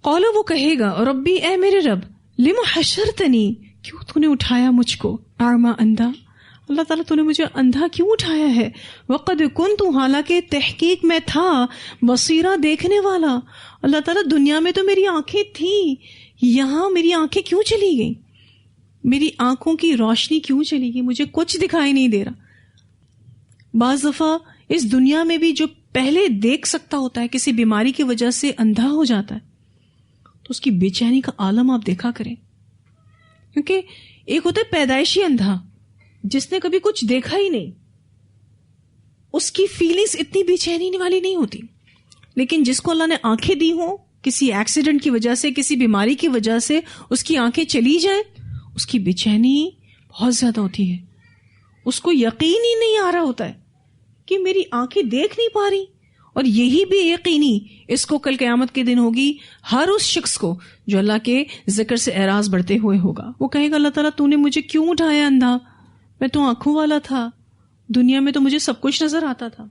قال وہ کہے گا ربی اے میرے رب لم حشرتنی کیوں تو نے اٹھایا مجھ کو اعما اندھا، اللہ تعالیٰ تو نے مجھے اندھا کیوں اٹھایا ہے، وقد کنت حالانکہ تحقیق میں تھا بصیرہ دیکھنے والا، اللہ تعالیٰ دنیا میں تو میری آنکھیں تھیں، یہاں میری آنکھیں کیوں چلی گئیں، میری آنکھوں کی روشنی کیوں چلی گئی، مجھے کچھ دکھائی نہیں دے رہا۔ بعض دفعہ اس دنیا میں بھی جو پہلے دیکھ سکتا ہوتا ہے کسی بیماری کی وجہ سے اندھا ہو جاتا ہے تو اس کی بے چینی کا عالم آپ دیکھا کریں، کیونکہ ایک ہوتا ہے پیدائشی اندھا جس نے کبھی کچھ دیکھا ہی نہیں، اس کی فیلنگز اتنی بے چینی والی نہیں ہوتی، لیکن جس کو اللہ نے آنکھیں دی ہوں کسی ایکسیڈنٹ کی وجہ سے کسی بیماری کی وجہ سے اس کی آنکھیں چلی جائیں اس کی بے چینی بہت زیادہ ہوتی ہے، اس کو یقین ہی نہیں آ رہا ہوتا ہے کہ میری آنکھیں دیکھ نہیں پا رہی، اور یہی بھی یقینی اس کو کل قیامت کے دن ہوگی ہر اس شخص کو جو اللہ کے ذکر سے اعراض بڑھتے ہوئے ہوگا۔ وہ کہے گا اللہ تعالیٰ تو نے مجھے کیوں اٹھایا اندھا، میں تو آنکھوں والا تھا، دنیا میں تو مجھے سب کچھ نظر آتا تھا۔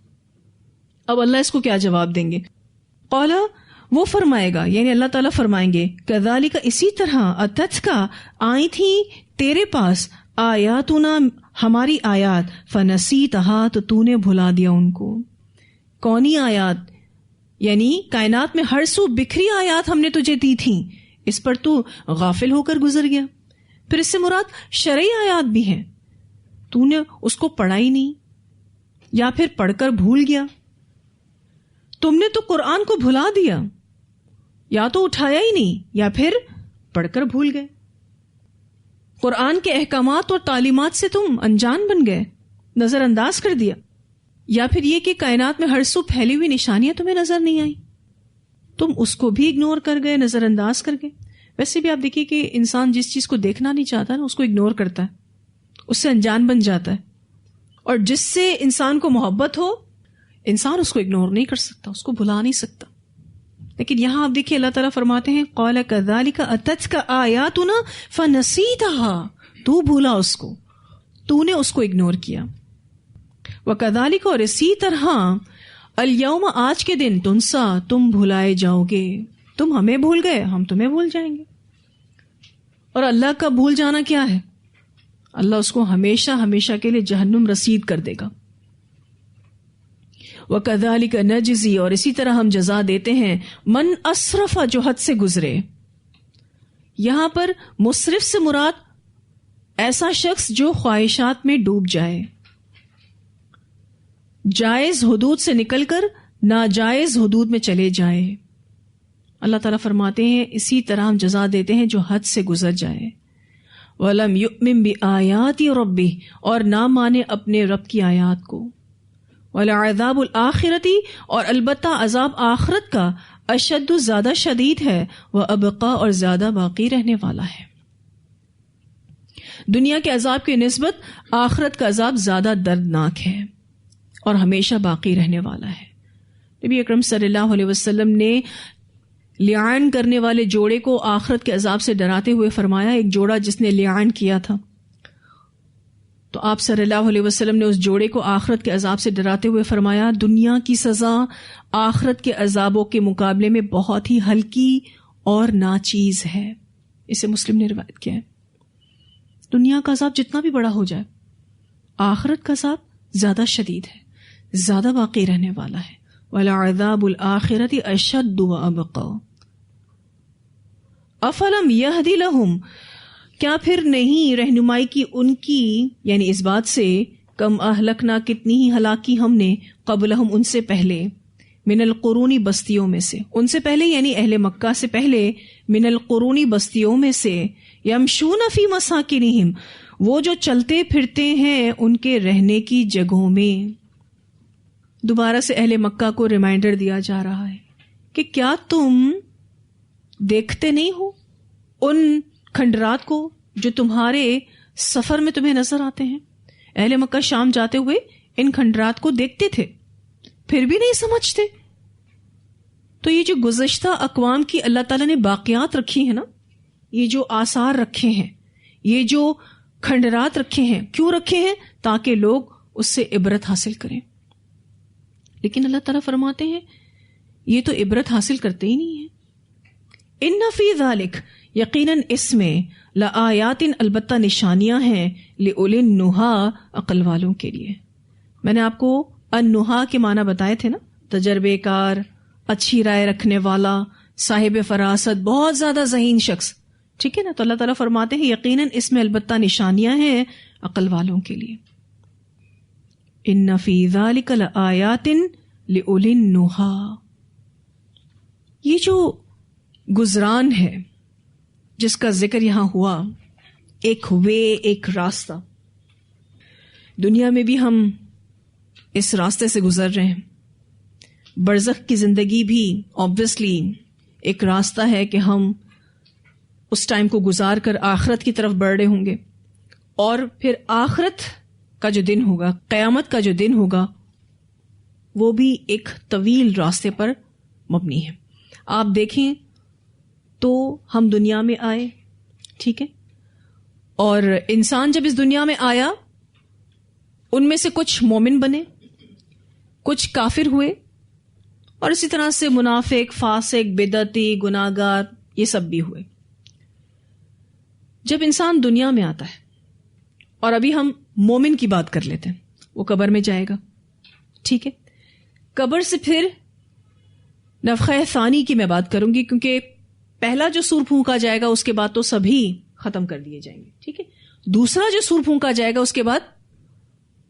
اب اللہ اس کو کیا جواب دیں گے؟ قال وہ فرمائے گا، یعنی اللہ تعالیٰ فرمائیں گے کذالک اسی طرح اتتک آئی تھی تیرے پاس آیاتنا ہماری آیات فنسیتہا تو نے بھلا دیا ان کو۔ کونی آیات؟ یعنی کائنات میں ہر سو بکھری آیات ہم نے تجھے دی تھیں، اس پر تو غافل ہو کر گزر گیا۔ پھر اس سے مراد شرعی آیات بھی ہیں، تو نے اس کو پڑھا ہی نہیں یا پھر پڑھ کر بھول گیا۔ تم نے تو قرآن کو بھلا دیا، یا تو اٹھایا ہی نہیں یا پھر پڑھ کر بھول گئے۔ قرآن کے احکامات اور تعلیمات سے تم انجان بن گئے، نظر انداز کر دیا، یا پھر یہ کہ کائنات میں ہر سو پھیلی ہوئی نشانیاں تمہیں نظر نہیں آئی، تم اس کو بھی اگنور کر گئے، نظر انداز کر گئے۔ ویسے بھی آپ دیکھیے کہ انسان جس چیز کو دیکھنا نہیں چاہتا نا اس کو اگنور کرتا ہے، اس سے انجان بن جاتا ہے، اور جس سے انسان کو محبت ہو انسان اس کو اگنور نہیں کر سکتا، اس کو بھلا نہیں سکتا۔ لیکن یہاں آپ دیکھیے اللہ تعالیٰ فرماتے ہیں قال کذالک اتتک آیاتنا فنسیتہا، تو بھولا اس کو، تو نے اس کو اگنور کیا۔ وکذالک اور اسی طرح الیوم آج کے دن تنسا تم بھلائے جاؤ گے، تم ہمیں بھول گئے ہم تمہیں بھول جائیں گے۔ اور اللہ کا بھول جانا کیا ہے؟ اللہ اس کو ہمیشہ ہمیشہ کے لیے جہنم رسید کر دے گا۔ وَكَذَلِكَ نَجْزِي اور اسی طرح ہم جزا دیتے ہیں من اسرف جو حد سے گزرے۔ یہاں پر مسرف سے مراد ایسا شخص جو خواہشات میں ڈوب جائے، جائز حدود سے نکل کر ناجائز حدود میں چلے جائے۔ اللہ تعالیٰ فرماتے ہیں اسی طرح ہم جزا دیتے ہیں جو حد سے گزر جائے۔ وَلَمْ يُؤْمِن بِآيَاتِ رَبِّهِ اور نہ مانے اپنے رب کی آیات کو۔ وَلَعَذَابُ الْآخِرَةِ اور البتہ عذاب آخرت کا اشد زیادہ شدید ہے، وَأَبْقَى اور زیادہ باقی رہنے والا ہے۔ دنیا کے عذاب کی نسبت آخرت کا عذاب زیادہ دردناک ہے اور ہمیشہ باقی رہنے والا ہے۔ نبی اکرم صلی اللہ علیہ وسلم نے لیعان کرنے والے جوڑے کو آخرت کے عذاب سے ڈراتے ہوئے فرمایا، ایک جوڑا جس نے لیعان کیا تھا تو آپ صلی اللہ علیہ وسلم نے اس جوڑے کو آخرت کے عذاب سے ڈراتے ہوئے فرمایا دنیا کی سزا آخرت کے عذابوں کے مقابلے میں بہت ہی ہلکی اور ناچیز ہے۔ اسے مسلم نے روایت کیا ہے۔ دنیا کا عذاب جتنا بھی بڑا ہو جائے، آخرت کا عذاب زیادہ شدید ہے، زیادہ باقی رہنے والا ہے۔ وَلَعَذَابُ الْآخِرَةِ أَشَدُّ وَأَبْقَى أَفَلَمْ يَهْدِ لَهُمْ کیا پھر نہیں رہنمائی کی ان کی، یعنی اس بات سے کم اہلکنا کتنی ہی ہلاکی ہم نے قبلہم ان سے پہلے، من القرونی بستیوں میں سے، ان سے پہلے یعنی اہل مکہ سے پہلے، من القرونی بستیوں میں سے، یمشون فی مساکنہم وہ جو چلتے پھرتے ہیں ان کے رہنے کی جگہوں میں۔ دوبارہ سے اہل مکہ کو ریمائنڈر دیا جا رہا ہے کہ کیا تم دیکھتے نہیں ہو ان کھنڈرات کو جو تمہارے سفر میں تمہیں نظر آتے ہیں؟ اہل مکہ شام جاتے ہوئے ان کھنڈرات کو دیکھتے تھے، پھر بھی نہیں سمجھتے۔ تو یہ جو گزشتہ اقوام کی اللہ تعالیٰ نے باقیات رکھی ہیں نا، یہ جو آثار رکھے ہیں، یہ جو کھنڈرات رکھے ہیں، کیوں رکھے ہیں؟ تاکہ لوگ اس سے عبرت حاصل کریں۔ لیکن اللہ تعالیٰ فرماتے ہیں یہ تو عبرت حاصل کرتے ہی نہیں ہیں، ان فی ذالک یقیناً اس میں لآیات البتہ نشانیاں ہیں لأولی النہا عقل والوں کے لیے. میں نے آپ کو النہا کے معنی بتائے تھے نا، تجربے کار، اچھی رائے رکھنے والا، صاحب فراست، بہت زیادہ ذہین شخص. ٹھیک ہے نا. تو اللہ تعالیٰ فرماتے ہیں یقیناً اس میں البتہ نشانیاں ہیں عقل والوں کے لیے. ان فی ذالک لآیات لأولی النہا. یہ جو گزران ہے جس کا ذکر یہاں ہوا، ایک وے، ایک راستہ، دنیا میں بھی ہم اس راستے سے گزر رہے ہیں. برزخ کی زندگی بھی obviously ایک راستہ ہے کہ ہم اس ٹائم کو گزار کر آخرت کی طرف بڑھ رہے ہوں گے. اور پھر آخرت کا جو دن ہوگا، قیامت کا جو دن ہوگا، وہ بھی ایک طویل راستے پر مبنی ہے. آپ دیکھیں تو ہم دنیا میں آئے، ٹھیک ہے، اور انسان جب اس دنیا میں آیا ان میں سے کچھ مومن بنے، کچھ کافر ہوئے، اور اسی طرح سے منافق، فاسق، بدعتی، گناہگار، یہ سب بھی ہوئے. جب انسان دنیا میں آتا ہے، اور ابھی ہم مومن کی بات کر لیتے ہیں، وہ قبر میں جائے گا، ٹھیک ہے. قبر سے پھر نفخہ ثانی کی میں بات کروں گی، کیونکہ پہلا جو سور پھونکا جائے گا اس کے بعد تو سبھی ختم کر دیے جائیں گے، ٹھیک ہے. دوسرا جو سور پھونکا جائے گا اس کے بعد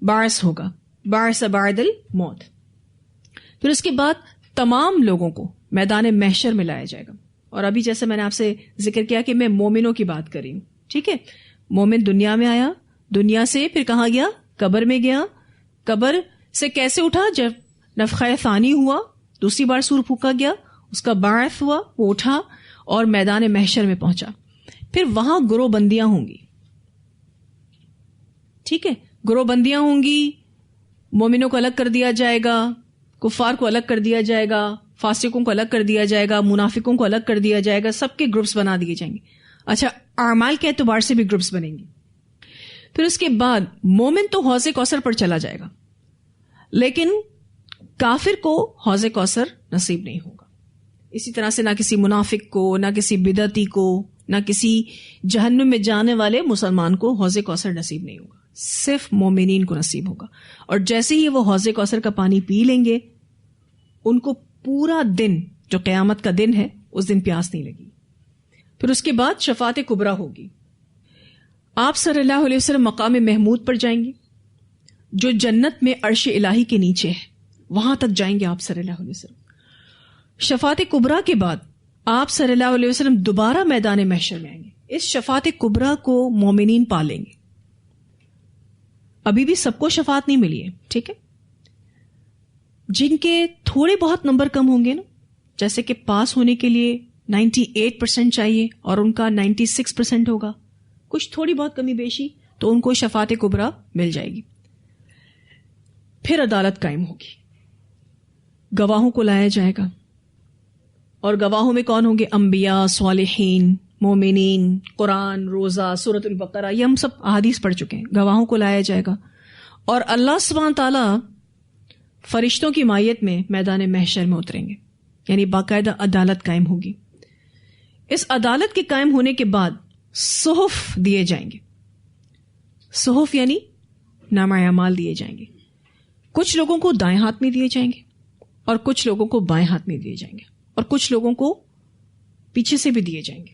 بعث ہوگا، بعث بعد الموت. پھر اس کے بعد تمام لوگوں کو میدان محشر میں لایا جائے گا. اور ابھی جیسے میں نے آپ سے ذکر کیا کہ میں مومنوں کی بات کر رہی ہوں، ٹھیک ہے. مومن دنیا میں آیا، دنیا سے پھر کہاں گیا؟ قبر میں گیا. قبر سے کیسے اٹھا؟ جب نفخہ ثانی ہوا، دوسری بار سور پھونکا گیا، اس کا بعث ہوا، وہ اٹھا اور میدان محشر میں پہنچا. پھر وہاں گروہ بندیاں ہوں گی، ٹھیک ہے. گروہ بندیاں ہوں گی، مومنوں کو الگ کر دیا جائے گا، کفار کو الگ کر دیا جائے گا، فاسقوں کو الگ کر دیا جائے گا، منافقوں کو الگ کر دیا جائے گا، سب کے گروپس بنا دیے جائیں گے. اچھا، اعمال کے اعتبار سے بھی گروپس بنیں گے. پھر اس کے بعد مومن تو حوض کوثر پر چلا جائے گا، لیکن کافر کو حوض کوثر نصیب نہیں ہوگا. اسی طرح سے نہ کسی منافق کو، نہ کسی بدعتی کو، نہ کسی جہنم میں جانے والے مسلمان کو حوض کوثر نصیب نہیں ہوگا، صرف مومنین کو نصیب ہوگا. اور جیسے ہی وہ حوض کوثر کا پانی پی لیں گے، ان کو پورا دن، جو قیامت کا دن ہے، اس دن پیاس نہیں لگی. پھر اس کے بعد شفاعت کبریٰ ہوگی. آپ صلی اللہ علیہ وسلم مقام محمود پر جائیں گے، جو جنت میں عرش الہی کے نیچے ہے، وہاں تک جائیں گے آپ صلی اللہ علیہ وسلم. شفاعت کبریٰ کے بعد آپ صلی اللہ علیہ وسلم دوبارہ میدان محشر میں آئیں گے. اس شفاعت کبریٰ کو مومنین پالیں گے. ابھی بھی سب کو شفاعت نہیں ملی ہے، ٹھیک ہے. جن کے تھوڑے بہت نمبر کم ہوں گے نا، جیسے کہ پاس ہونے کے لیے 98% چاہیے اور ان کا 96% ہوگا، کچھ تھوڑی بہت کمی بیشی، تو ان کو شفاعت کبریٰ مل جائے گی. پھر عدالت قائم ہوگی، گواہوں کو لایا جائے گا. اور گواہوں میں کون ہوں گے؟ انبیاء، صالحین، مومنین، قرآن، روزہ، سورۃ البقرہ، یہ ہم سب احادیث پڑھ چکے ہیں. گواہوں کو لایا جائے گا اور اللہ سبحانہ تعالیٰ فرشتوں کی مائیت میں میدان محشر میں اتریں گے، یعنی باقاعدہ عدالت قائم ہوگی. اس عدالت کے قائم ہونے کے بعد صحف دیے جائیں گے. صحف یعنی نامہ اعمال دیے جائیں گے. کچھ لوگوں کو دائیں ہاتھ میں دیے جائیں گے اور کچھ لوگوں کو بائیں ہاتھ میں دیے جائیں گے، اور کچھ لوگوں کو پیچھے سے بھی دیے جائیں گے.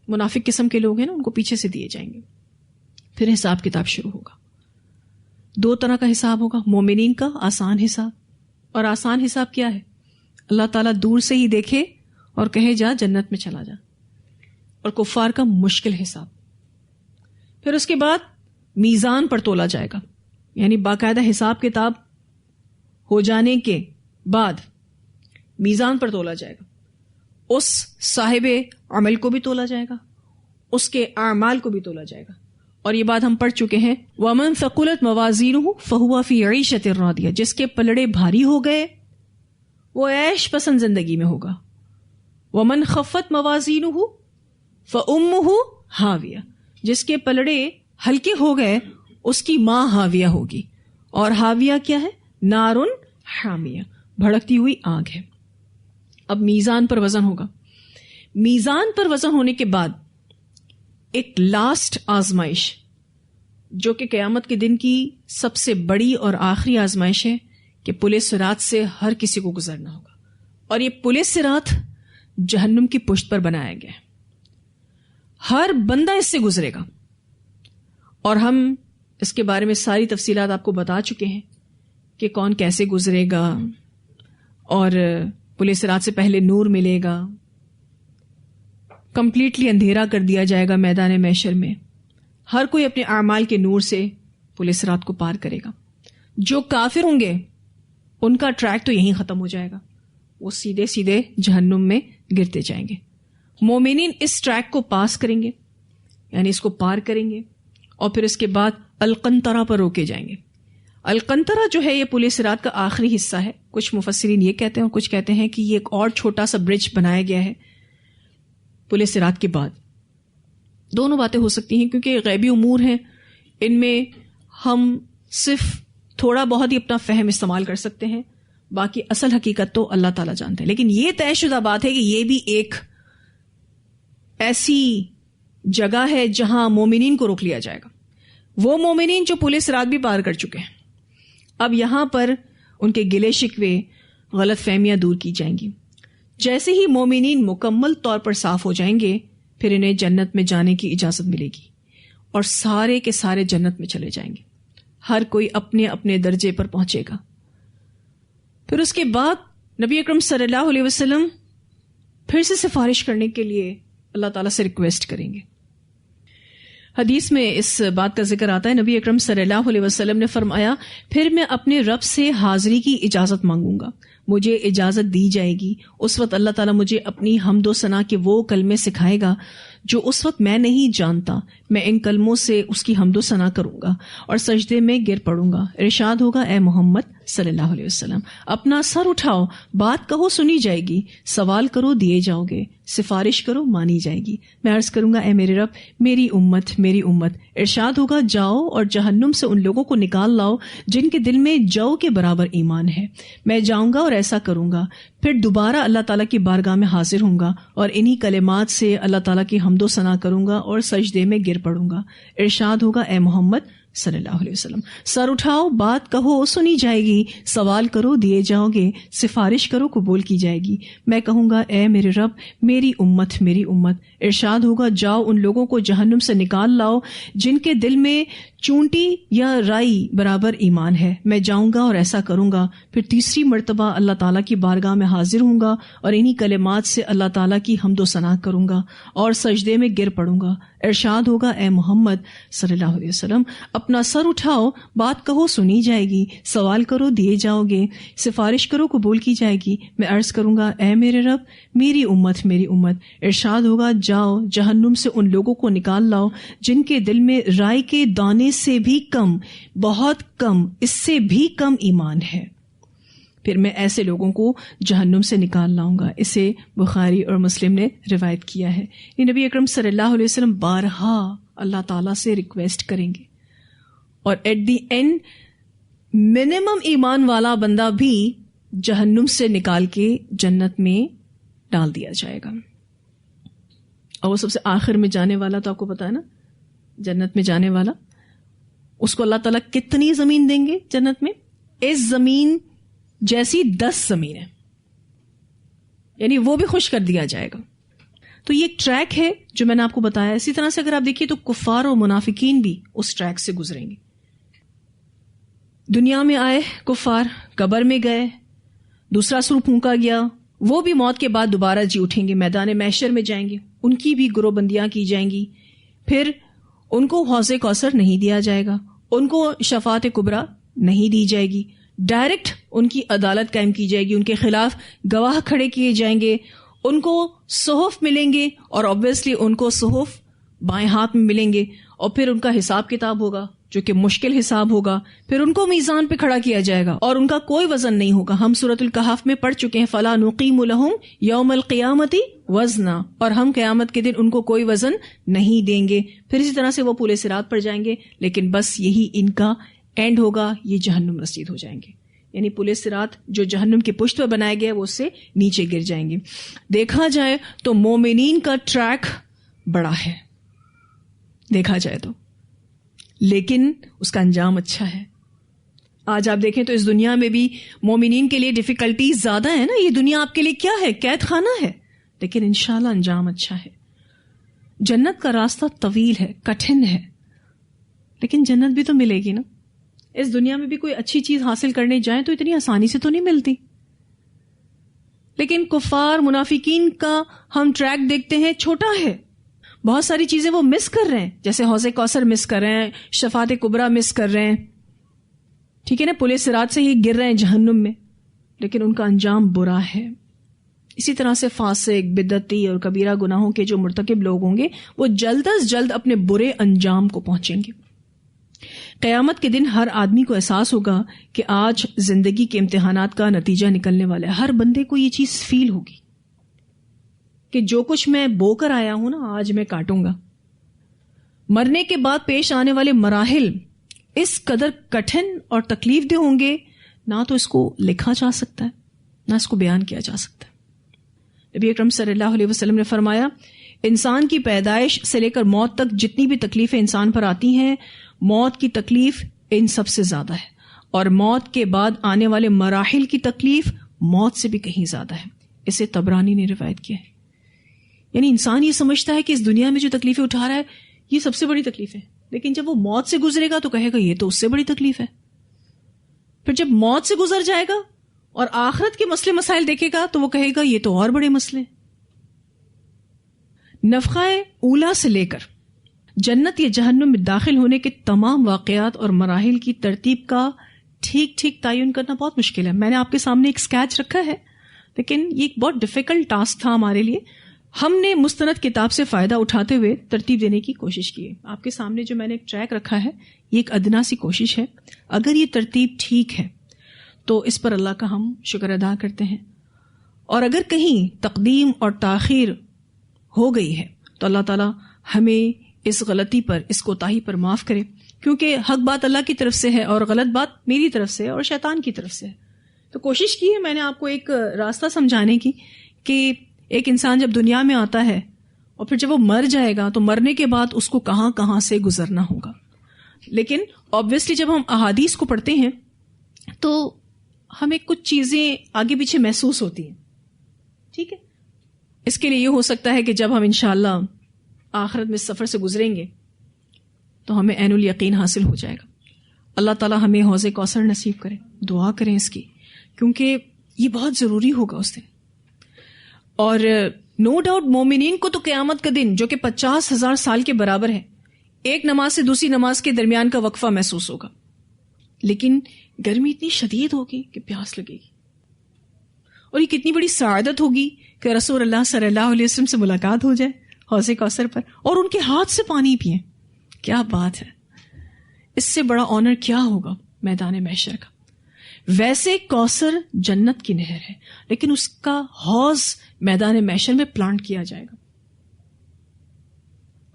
منافق قسم کے لوگ ہیں نا، ان کو پیچھے سے دیے جائیں گے. پھر حساب کتاب شروع ہوگا. 2 طرح کا حساب ہوگا، مومنین کا آسان حساب. اور آسان حساب کیا ہے؟ اللہ تعالیٰ دور سے ہی دیکھے اور کہے جا جنت میں چلا جا. اور کفار کا مشکل حساب. پھر اس کے بعد میزان پر تولا جائے گا، یعنی باقاعدہ حساب کتاب ہو جانے کے بعد میزان پر تولا جائے گا. اس صاحب عمل کو بھی تولا جائے گا، اس کے اعمال کو بھی تولا جائے گا. اور یہ بات ہم پڑھ چکے ہیں، وَمَن ثَقُلَتْ مَوَازِينُهُ فَهُوَ فِي عِيشَةٍ رَاضِيَةٍ، جس کے پلڑے بھاری ہو گئے وہ عیش پسند زندگی میں ہوگا. وَمَن خَفَّتْ مَوَازِينُهُ فَأُمُّهُ حَاوِيَةٌ، جس کے پلڑے ہلکے ہو گئے اس کی ماں حاویہ ہوگی. اور حاویہ کیا ہے؟ نارن حامیہ، بھڑکتی ہوئی آگ ہے. اب میزان پر وزن ہوگا. میزان پر وزن ہونے کے بعد ایک لاسٹ آزمائش جو کہ قیامت کے دن کی سب سے بڑی اور آخری آزمائش ہے کہ پل صراط سے ہر کسی کو گزرنا ہوگا. اور یہ پل صراط جہنم کی پشت پر بنایا گیا ہے. ہر بندہ اس سے گزرے گا اور ہم اس کے بارے میں ساری تفصیلات آپ کو بتا چکے ہیں کہ کون کیسے گزرے گا. اور پل صراط سے پہلے نور ملے گا، کمپلیٹلی اندھیرا کر دیا جائے گا میدان محشر میں. ہر کوئی اپنے اعمال کے نور سے پل صراط کو پار کرے گا. جو کافر ہوں گے ان کا ٹریک تو یہیں ختم ہو جائے گا، وہ سیدھے سیدھے جہنم میں گرتے جائیں گے. مومنین اس ٹریک کو پاس کریں گے، یعنی اس کو پار کریں گے، اور پھر اس کے بعد القنطرہ پر روکے جائیں گے. القنطرہ جو ہے یہ پل صراط کا آخری حصہ ہے. کچھ مفسرین یہ کہتے ہیں اور کچھ کہتے ہیں کہ یہ ایک اور چھوٹا سا برج بنایا گیا ہے پل صراط کے بعد. دونوں باتیں ہو سکتی ہیں کیونکہ غیبی امور ہیں، ان میں ہم صرف تھوڑا بہت ہی اپنا فہم استعمال کر سکتے ہیں، باقی اصل حقیقت تو اللہ تعالیٰ جانتے ہیں. لیکن یہ طے شدہ بات ہے کہ یہ بھی ایک ایسی جگہ ہے جہاں مومنین کو روک لیا جائے گا. وہ مومنین جو پل صراط بھی پار کر چکے ہیں، اب یہاں پر ان کے گلے شکوے، غلط فہمیاں دور کی جائیں گی. جیسے ہی مومنین مکمل طور پر صاف ہو جائیں گے پھر انہیں جنت میں جانے کی اجازت ملے گی اور سارے کے سارے جنت میں چلے جائیں گے. ہر کوئی اپنے اپنے درجے پر پہنچے گا. پھر اس کے بعد نبی اکرم صلی اللہ علیہ وسلم پھر سے سفارش کرنے کے لیے اللہ تعالیٰ سے ریکویسٹ کریں گے. حدیث میں اس بات کا ذکر آتا ہے، نبی اکرم صلی اللہ علیہ وسلم نے فرمایا، پھر میں اپنے رب سے حاضری کی اجازت مانگوں گا، مجھے اجازت دی جائے گی. اس وقت اللہ تعالیٰ مجھے اپنی حمد و ثنا کے وہ کلمے سکھائے گا جو اس وقت میں نہیں جانتا. میں ان کلموں سے اس کی حمد و ثنا کروں گا اور سجدے میں گر پڑوں گا. ارشاد ہوگا، اے محمد صلی اللہ علیہ وسلم، اپنا سر اٹھاؤ، بات کہو سنی جائے گی، سوال کرو دیے جاؤ گے، سفارش کرو مانی جائے گی. میں عرض کروں گا، اے میرے رب، میری امت میری امت. ارشاد ہوگا، جاؤ اور جہنم سے ان لوگوں کو نکال لاؤ جن کے دل میں جو کے برابر ایمان ہے. میں جاؤں گا اور ایسا کروں گا، پھر دوبارہ اللہ تعالیٰ کی بارگاہ میں حاضر ہوں گا اور انہی کلمات سے اللہ تعالیٰ کی حمد و ثنا کروں گا اور سجدے میں گر پڑوں گا. ارشاد ہوگا، اے محمد صلی اللہ علیہ وسلم، سر اٹھاؤ، بات کہو سنی جائے گی، سوال کرو دیے جاؤ گے، سفارش کرو قبول کی جائے گی. میں کہوں گا، اے میرے رب، میری امت میری امت. ارشاد ہوگا، جاؤ ان لوگوں کو جہنم سے نکال لاؤ جن کے دل میں چونٹی یا رائی برابر ایمان ہے. میں جاؤں گا اور ایسا کروں گا، پھر تیسری مرتبہ اللہ تعالیٰ کی بارگاہ میں حاضر ہوں گا اور انہی کلمات سے اللہ تعالیٰ کی حمد و ثنا کروں گا اور سجدے میں گر پڑوں گا. ارشاد ہوگا، اے محمد صلی اللہ علیہ وسلم، اپنا سر اٹھاؤ، بات کہو سنی جائے گی، سوال کرو دیے جاؤ گے، سفارش کرو قبول کی جائے گی. میں عرض کروں گا، اے میرے رب، میری امت میری امت. ارشاد ہوگا، جاؤ جہنم سے ان لوگوں کو نکال لاؤ جن کے دل میں رائی کے دانے سے بھی کم، بہت کم، اس سے بھی کم ایمان ہے. پھر میں ایسے لوگوں کو جہنم سے نکال لاؤں گا. اسے بخاری اور مسلم نے روایت کیا ہے. یہ نبی اکرم صلی اللہ علیہ وسلم بارہا اللہ تعالیٰ سے ریکویسٹ کریں گے اور ایٹ دی اینڈ منیمم ایمان والا بندہ بھی جہنم سے نکال کے جنت میں ڈال دیا جائے گا. اور وہ سب سے آخر میں جانے والا تو آپ کو پتا ہے نا، جنت میں جانے والا، اس کو اللہ تعالیٰ کتنی زمین دیں گے جنت میں؟ اس زمین جیسی 10 زمینیں، یعنی وہ بھی خوش کر دیا جائے گا. تو یہ ایک ٹریک ہے جو میں نے آپ کو بتایا. اسی طرح سے اگر آپ دیکھیے تو کفار اور منافقین بھی اس ٹریک سے گزریں گے. دنیا میں آئے کفار، قبر میں گئے، دوسرا سر پھونکا گیا، وہ بھی موت کے بعد دوبارہ جی اٹھیں گے، میدان محشر میں جائیں گے، ان کی بھی گروہ بندیاں کی جائیں گی. پھر ان کو حوض کوثر نہیں دیا جائے گا، ان کو شفاعت کبریٰ نہیں دی جائے گی، ڈائریکٹ ان کی عدالت قائم کی جائے گی، ان کے خلاف گواہ کھڑے کیے جائیں گے، ان کو صحف ملیں گے اور obviously ان کو صحف بائیں ہاتھ میں ملیں گے، اور پھر ان کا حساب کتاب ہوگا جو کہ مشکل حساب ہوگا. پھر ان کو میزان پہ کھڑا کیا جائے گا اور ان کا کوئی وزن نہیں ہوگا. ہم سورۃ الکہف میں پڑھ چکے ہیں، فَلَا نُقِیمُ لَهُمْ يَوْمَ الْقِیَامَةِ وَزْنًا، اور ہم قیامت کے دن ان کو کوئی وزن نہیں دیں گے. پھر اسی طرح سے وہ پل صراط پر جائیں گے، لیکن بس یہی ان کا اینڈ ہوگا، یہ جہنم رسید ہو جائیں گے. یعنی پل صراط جو جہنم کی پشت پر بنایا گیا وہ اس سے نیچے گر جائیں گے. دیکھا جائے تو مومنین کا ٹریک بڑا ہے دیکھا جائے تو، لیکن اس کا انجام اچھا ہے. آج آپ دیکھیں تو اس دنیا میں بھی مومنین کے لیے ڈیفیکلٹیز زیادہ ہیں نا. یہ دنیا آپ کے لیے کیا ہے؟ قید خانہ ہے، لیکن انشاءاللہ انجام اچھا ہے. جنت کا راستہ طویل ہے، کٹھن ہے، لیکن جنت بھی تو ملے گی نا. اس دنیا میں بھی کوئی اچھی چیز حاصل کرنے جائیں تو اتنی آسانی سے تو نہیں ملتی. لیکن کفار منافقین کا ہم ٹریک دیکھتے ہیں چھوٹا ہے، بہت ساری چیزیں وہ مس کر رہے ہیں، جیسے حوض کوثر مس کر رہے ہیں، شفاعت کبریٰ مس کر رہے ہیں، ٹھیک ہے نا، پل صراط سے ہی گر رہے ہیں جہنم میں، لیکن ان کا انجام برا ہے. اسی طرح سے فاسق، بدعتی اور کبیرہ گناہوں کے جو مرتکب لوگ ہوں گے وہ جلد از جلد اپنے برے انجام کو پہنچیں گے. قیامت کے دن ہر آدمی کو احساس ہوگا کہ آج زندگی کے امتحانات کا نتیجہ نکلنے والا ہے. ہر بندے کو یہ چیز فیل ہوگی کہ جو کچھ میں بو کر آیا ہوں نا آج میں کاٹوں گا. مرنے کے بعد پیش آنے والے مراحل اس قدر کٹھن اور تکلیف دہ ہوں گے، نہ تو اس کو لکھا جا سکتا ہے نہ اس کو بیان کیا جا سکتا ہے. نبی اکرم صلی اللہ علیہ وسلم نے فرمایا، انسان کی پیدائش سے لے کر موت تک جتنی بھی تکلیفیں انسان پر آتی ہیں، موت کی تکلیف ان سب سے زیادہ ہے، اور موت کے بعد آنے والے مراحل کی تکلیف موت سے بھی کہیں زیادہ ہے. اسے طبرانی نے روایت کیا ہے. یعنی انسان یہ سمجھتا ہے کہ اس دنیا میں جو تکلیفیں اٹھا رہا ہے یہ سب سے بڑی تکلیف ہے، لیکن جب وہ موت سے گزرے گا تو کہے گا یہ تو اس سے بڑی تکلیف ہے. پھر جب موت سے گزر جائے گا اور آخرت کے مسئلے مسائل دیکھے گا تو وہ کہے گا یہ تو اور بڑے مسئلے. نفخہ اولا سے لے کر جنت یا جہنم میں داخل ہونے کے تمام واقعات اور مراحل کی ترتیب کا ٹھیک ٹھیک تعین کرنا بہت مشکل ہے. میں نے آپ کے سامنے ایک اسکیچ رکھا ہے، لیکن یہ ایک بہت ڈیفیکلٹ ٹاسک تھا ہمارے لیے. ہم نے مستند کتاب سے فائدہ اٹھاتے ہوئے ترتیب دینے کی کوشش کی ہے. آپ کے سامنے جو میں نے ایک ٹریک رکھا ہے یہ ایک ادنا سی کوشش ہے. اگر یہ ترتیب ٹھیک ہے تو اس پر اللہ کا ہم شکر ادا کرتے ہیں، اور اگر کہیں تقدیم اور تاخیر ہو گئی ہے تو اللہ تعالی ہمیں اس غلطی پر، اس کوتاہی پر معاف کرے، کیونکہ حق بات اللہ کی طرف سے ہے اور غلط بات میری طرف سے اور شیطان کی طرف سے ہے. تو کوشش کی ہے میں نے آپ کو ایک راستہ سمجھانے کی کہ ایک انسان جب دنیا میں آتا ہے اور پھر جب وہ مر جائے گا تو مرنے کے بعد اس کو کہاں کہاں سے گزرنا ہوگا. لیکن آبویسلی جب ہم احادیث کو پڑھتے ہیں تو ہمیں کچھ چیزیں آگے پیچھے محسوس ہوتی ہیں، ٹھیک ہے. اس کے لیے یہ ہو سکتا ہے کہ جب ہم انشاءاللہ آخرت میں سفر سے گزریں گے تو ہمیں عین الیقین حاصل ہو جائے گا. اللہ تعالیٰ ہمیں حوض کوثر نصیب کرے. دعا کریں اس کی، کیونکہ یہ بہت ضروری ہوگا اس دن. اور نو ڈاؤٹ مومنین کو تو قیامت کا دن جو کہ 50,000 سال کے برابر ہے، ایک نماز سے دوسری نماز کے درمیان کا وقفہ محسوس ہوگا، لیکن گرمی اتنی شدید ہوگی کہ پیاس لگے گی. اور یہ کتنی بڑی سعادت ہوگی کہ رسول اللہ صلی اللہ علیہ وسلم سے ملاقات ہو جائے حوض کوثر پر اور ان کے ہاتھ سے پانی پئیں. کیا بات ہے! اس سے بڑا آنر کیا ہوگا میدان محشر کا. ویسے کوثر جنت کی نہر ہے، لیکن اس کا حوض میدان محشر میں پلانٹ کیا جائے گا.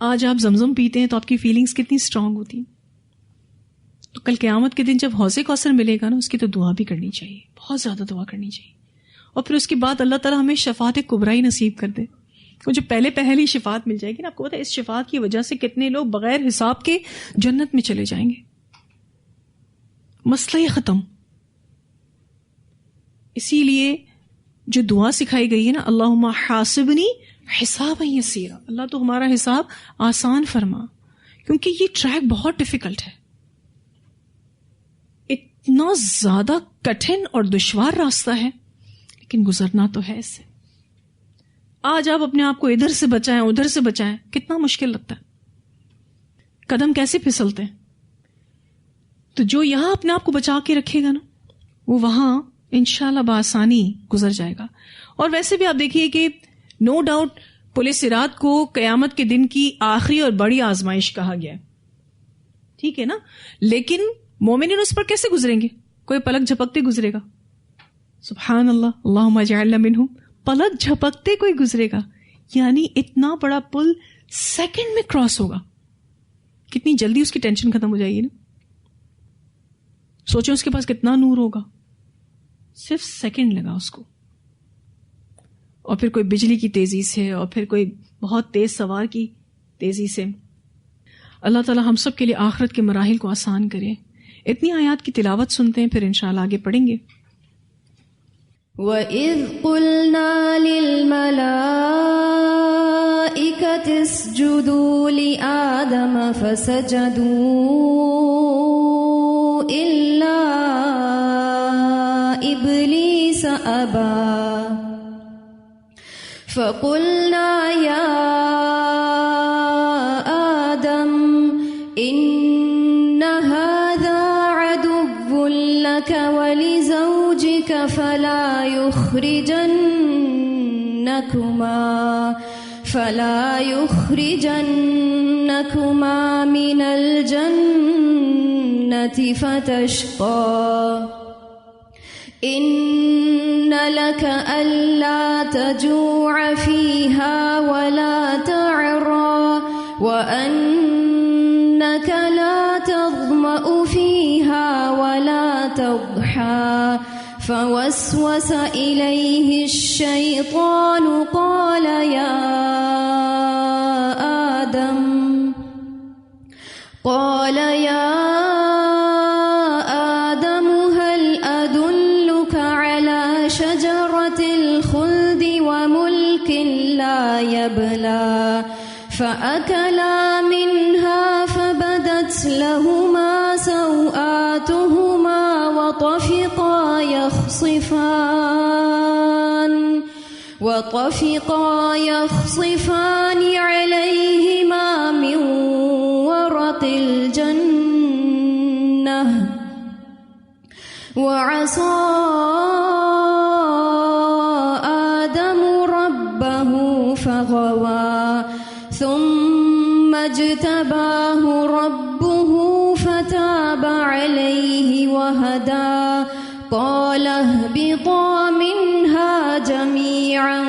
آج آپ زمزم پیتے ہیں تو آپ کی فیلنگز کتنی اسٹرانگ ہوتی ہیں. تو کل قیامت کے دن جب حوض کوثر ملے گا نا، اس کی تو دعا بھی کرنی چاہیے، بہت زیادہ دعا کرنی چاہیے. اور پھر اس کے بعد اللہ تعالیٰ ہمیں شفاعت کبریٰ نصیب کر دے. وہ جو پہلی شفاعت مل جائے گی نا، آپ کو پتا ہے اس شفاعت کی وجہ سے کتنے لوگ بغیر حساب کے جنت میں چلے جائیں گے. مسئلہ ہی ختم. اسی لیے جو دعا سکھائی گئی ہے نا، اللہم حاسبنی حسابا یسیرا، اللہ تو ہمارا حساب آسان فرما، کیونکہ یہ ٹریک بہت ڈیفیکلٹ ہے، اتنا زیادہ کٹھن اور دشوار راستہ ہے، لیکن گزرنا تو ہے اس سے. آج آپ اپنے آپ کو ادھر سے بچائیں ادھر سے بچائیں، کتنا مشکل لگتا ہے، قدم کیسے پھسلتے ہیں. تو جو یہاں اپنے آپ کو بچا کے رکھے گا نا، وہ وہاں انشاءاللہ بآسانی گزر جائے گا. اور ویسے بھی آپ دیکھیے کہ نو ڈاؤٹ پل صراط کو قیامت کے دن کی آخری اور بڑی آزمائش کہا گیا ہے، ٹھیک ہے نا. لیکن مومنین اس پر کیسے گزریں گے؟ کوئی پلک جھپکتے گزرے گا. سبحان اللہ، اللہم اجعلنا منہم. پلک جھپکتے کوئی گزرے گا، یعنی اتنا بڑا پل سیکنڈ میں کراس ہوگا. کتنی جلدی اس کی ٹینشن ختم ہو جائے گی نا. سوچیں اس کے پاس کتنا نور ہوگا، صرف سیکنڈ لگا اس کو، اور پھر کوئی بجلی کی تیزی سے، اور پھر کوئی بہت تیز سوار کی تیزی سے۔ اللہ تعالی ہم سب کے لیے آخرت کے مراحل کو آسان کرے۔ اتنی آیات کی تلاوت سنتے ہیں، پھر انشاءاللہ آگے پڑھیں گے۔ وَإِذْ قُلْنَا لِلْمَلَائِكَةِ اسْجُدُوا لِآدَمَ فَسَجَدُوا إِلَّا إِبْلِيسَ أَبَى فَقُلْنَا يَا آدَمُ إِنَّ هَذَا عَدُوٌّ لَكَ وَلِزَوْجِكَ فلا يخرجنكما من الجنة فتشقى إن لك ألا تجوع فيها ولا تعرى وأنك لا تظمأ فيها ولا تضحى فوسوس إليه الشيطان قال يا آدم هل أدلك على شجرة الخلد وملك لا يبلى فأكلا منها فبدت لهما سوآتهما وطفقا يخصفان عليهما من ورق الجنة وعصى آدم ربه فغوى ثم اجتباه ربه فتاب عليه وهدى قال اهبطا منها جميعا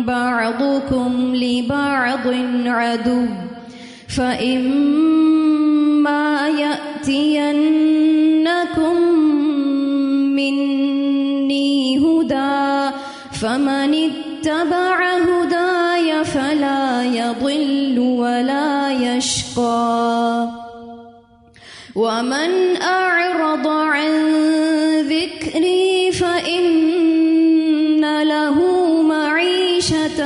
بعضكم لبعض عدو فإما يأتينكم مني هدى فمن اتبع هداي فلا يضل ولا يشقى ومن أعرض عن ذكري فإن له معيشة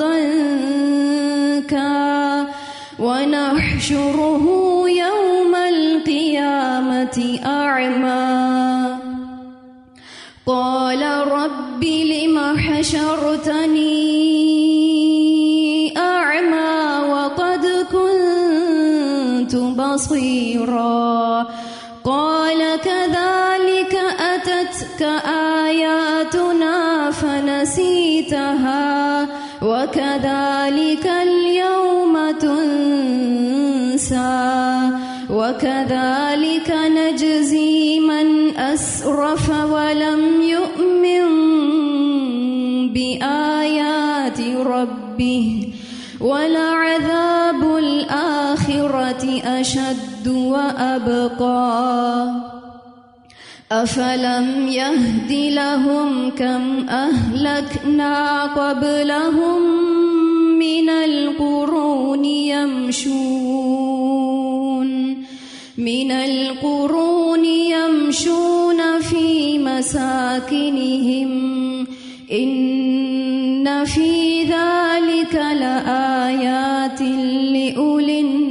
ضنكا ونحشره يوم القيامة أعمى قال رب لم حشرتني أعمى وقد كنت بصيرا قال كذلك أتتك آياتنا فنسيتها وكذلك اليوم تنسى وكذلك نجزي من أسرف ولم يؤمن بآيات ربه ولعذاب الآخرة أشد وأبقى أفلم يهد لهم كم أهلكنا قبلهم من القرون يمشون في مساكنهم إن في ذلك لآيات لأولي